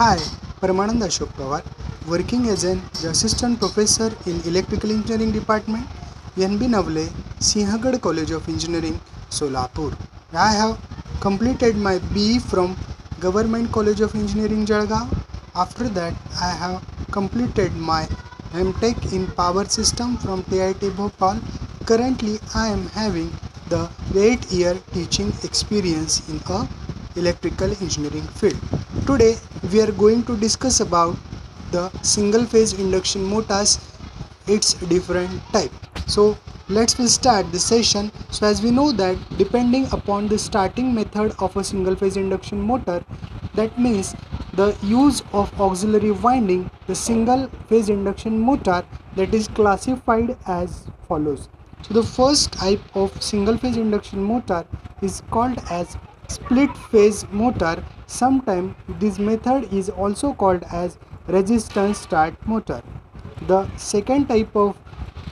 Hi, Paramanand Ashok Pawar, working as an assistant professor in electrical engineering department, NB Navle, Sinhagad College of Engineering, Solapur. I have completed my BE from Government College of Engineering, Jalgaon. After that, I have completed my MTech in Power System from TIT Bhopal. Currently, I am having the 8-year teaching experience in a electrical engineering field. Today we are going to discuss about the single phase induction motors, its different type. So let's start the session. So as we know that depending upon the starting method of a single phase induction motor, that means the use of auxiliary winding, the single phase induction motor that is classified as follows. So the first type of single phase induction motor is called as split phase motor. Sometimes this method is also called as resistance start motor. The second type of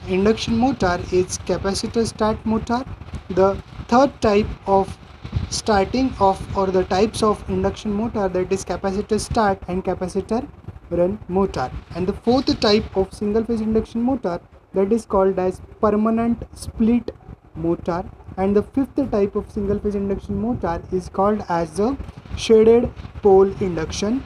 induction motor is capacitor start motor. The third type of starting of or the types of induction motor, that is capacitor start and capacitor run motor. And the fourth type of single phase induction motor, that is called as permanent split motor. And the fifth type of single phase induction motor is called as the shaded pole induction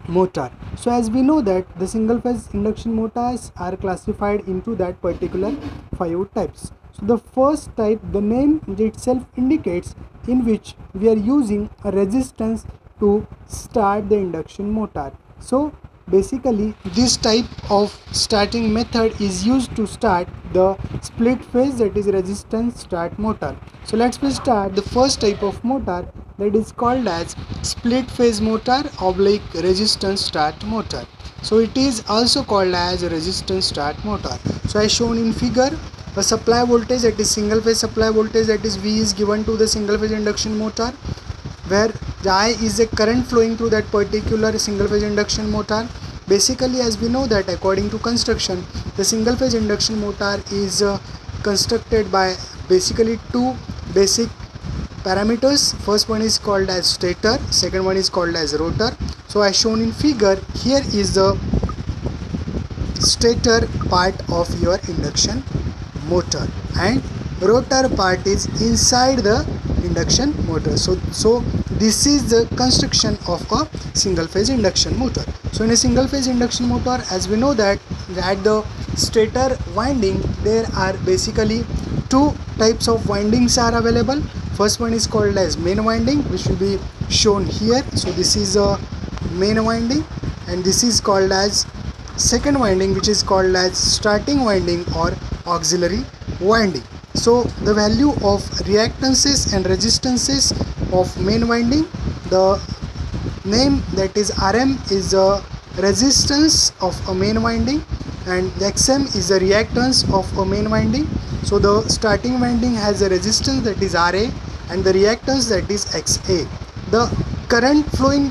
motor. So as we know that the single phase induction motors are classified into that particular 5 types. So the first type, the name itself indicates, in which we are using a resistance to start the induction motor. So basically this type of starting method is used to start the split phase, that is resistance start motor. So let's start the first type of motor, that is called as split phase motor oblique resistance start motor. So it is also called as a resistance start motor. So as shown in figure, a supply voltage, that is single phase supply voltage, that is V, is given to the single phase induction motor, where I is a current flowing through that particular single phase induction motor. Basically, as we know that according to construction, the single phase induction motor is constructed by basically two basic parameters. First one is called as stator, second one is called as rotor. So as shown in figure, here is the stator part of your induction motor and rotor part is inside the induction motor. So this is the construction of a single phase induction motor. So in a single phase induction motor, as we know that at the stator winding there are basically two types of windings are available. First one is called as main winding, which will be shown here. So this is a main winding, and this is called as second winding, which is called as starting winding or auxiliary winding. So the value of reactances and resistances of main winding, the name, that is Rm, is a resistance of a main winding, and Xm is the reactance of a main winding. So the starting winding has a resistance, that is Ra, and the reactance, that is Xa. The current flowing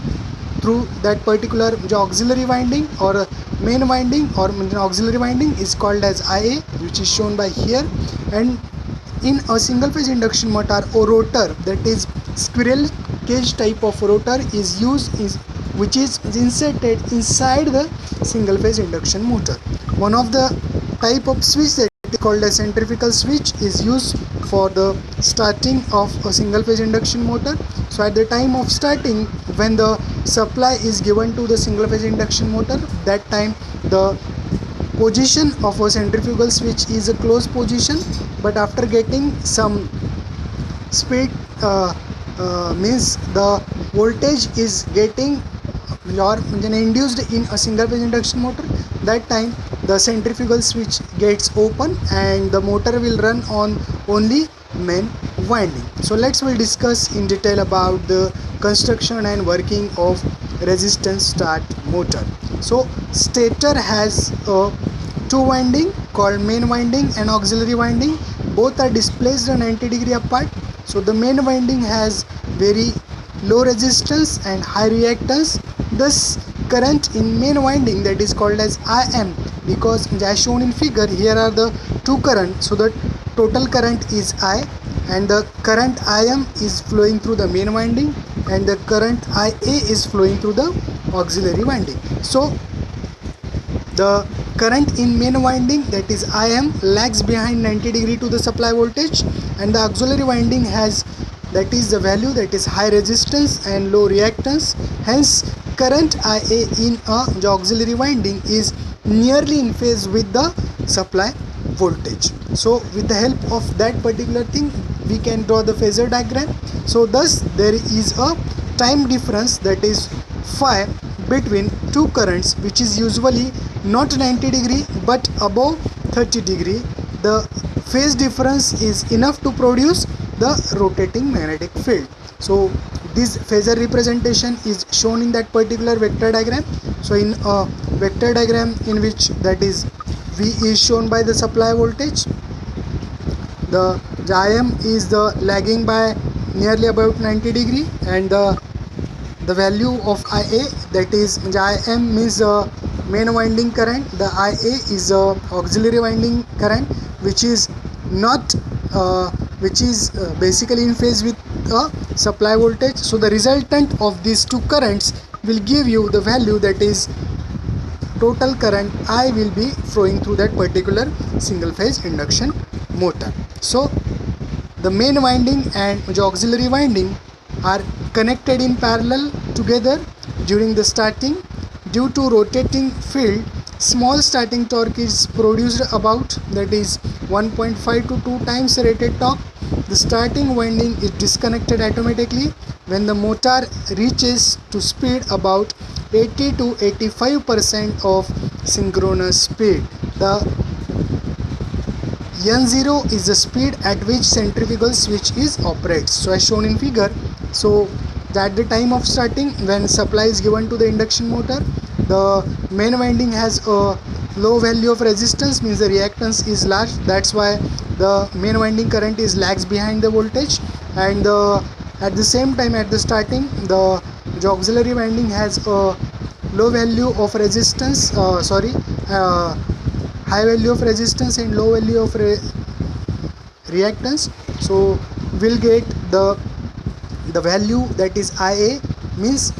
through that particular auxiliary winding or main winding or auxiliary winding is called as Ia, which is shown by here. And in a single phase induction motor or rotor, that is squirrel cage type of rotor is used, which is inserted inside the single phase induction motor. One of the type of switch that is called a centrifugal switch is used for the starting of a single phase induction motor. So at the time of starting, when the supply is given to the single phase induction motor, that time the position of a centrifugal switch is a closed position, but after getting some speed, means the voltage is getting or induced in a single phase induction motor, that time the centrifugal switch gets open and the motor will run on only main winding. So will discuss in detail about the construction and working of resistance start motor. So stator has a two winding called main winding and auxiliary winding. Both are displaced 90 degree apart. So the main winding has very low resistance and high reactance. Thus current in main winding, that is called as Im, because as shown in figure, here are the two current, so the total current is I, and the current Im is flowing through the main winding and the current Ia is flowing through the auxiliary winding. So the current in main winding, that is Im, lags behind 90 degree to the supply voltage, and the auxiliary winding has, that is the value that is high resistance and low reactance. Hence current Ia in the auxiliary winding is nearly in phase with the supply voltage. So with the help of that particular thing we can draw the phasor diagram. So thus there is a time difference, that is phi, between two currents, which is usually not 90 degree but above 30 degree. The phase difference is enough to produce the rotating magnetic field. So this phasor representation is shown in that particular vector diagram. So in a vector diagram in which, that is, V is shown by the supply voltage, the Im is the lagging by nearly about 90 degree, and the value of Ia, that is Im means the main winding current, the Ia is the auxiliary winding current, which is not basically in phase with the supply voltage. So the resultant of these two currents will give you the value, that is total current I will be flowing through that particular single phase induction motor. So the main winding and the auxiliary winding are connected in parallel together during the starting. Due to rotating field, small starting torque is produced about, that is 1.5 to 2 times rated torque. The starting winding is disconnected automatically when the motor reaches to speed about 80 to 85% of synchronous speed. The N0 is the speed at which centrifugal switch is operates. So as shown in figure, so at the time of starting, when supply is given to the induction motor, the main winding has a low value of resistance, means the reactance is large. That's why the main winding current is lags behind the voltage, and at the same time at the starting, the auxiliary winding has a low value of resistance, high value of resistance and low value of reactance. So we'll get the value, that is Ia, means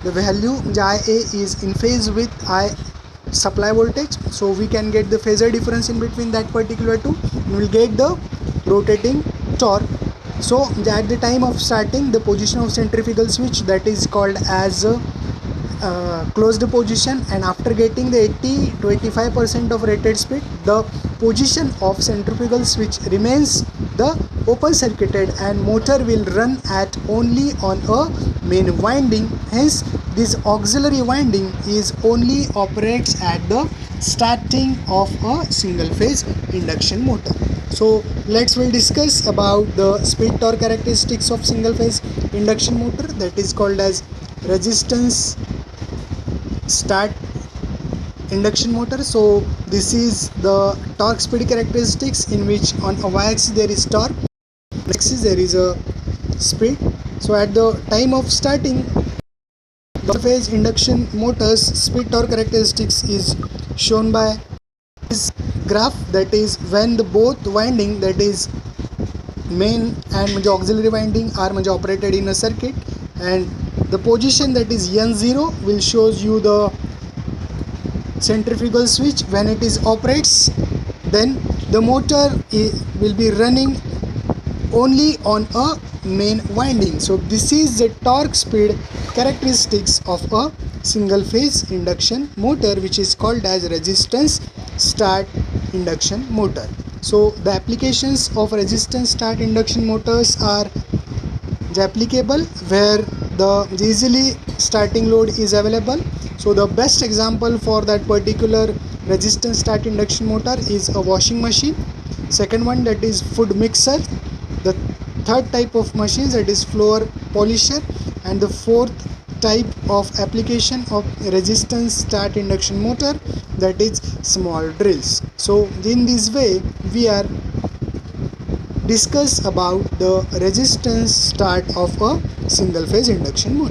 the value Ia is in phase with supply voltage. So we can get the phasor difference in between that particular two. We will get the rotating torque. So at the time of starting, the position of centrifugal switch, that is called as closed position, and after getting the 80 to 85% of rated speed, the position of centrifugal switch remains the open circuited and motor will run at only on a main winding. Hence this auxiliary winding is only operates at the starting of a single phase induction motor. So we'll discuss about the speed torque characteristics of single phase induction motor, that is called as resistance start induction motor. So this is the torque speed characteristics, in which on a y-axis there is torque, x-axis there is a speed. So at the time of starting, the phase induction motor's speed torque characteristics is shown by this graph, that is when the both winding, that is main and auxiliary winding, are operated in a circuit, and the position, that is N0, will shows you the centrifugal switch. When it is operates, then the motor will be running only on a main winding. So this is the torque speed characteristics of a single phase induction motor, which is called as resistance start induction motor. So the applications of resistance start induction motors are applicable where the easily starting load is available. So the best example for that particular resistance start induction motor is a washing machine. Second one, that is food mixer. The third type of machines, that is floor polisher. And the fourth type of application of resistance start induction motor, that is small drills. So in this way we are discuss about the resistance start of a single phase induction motor.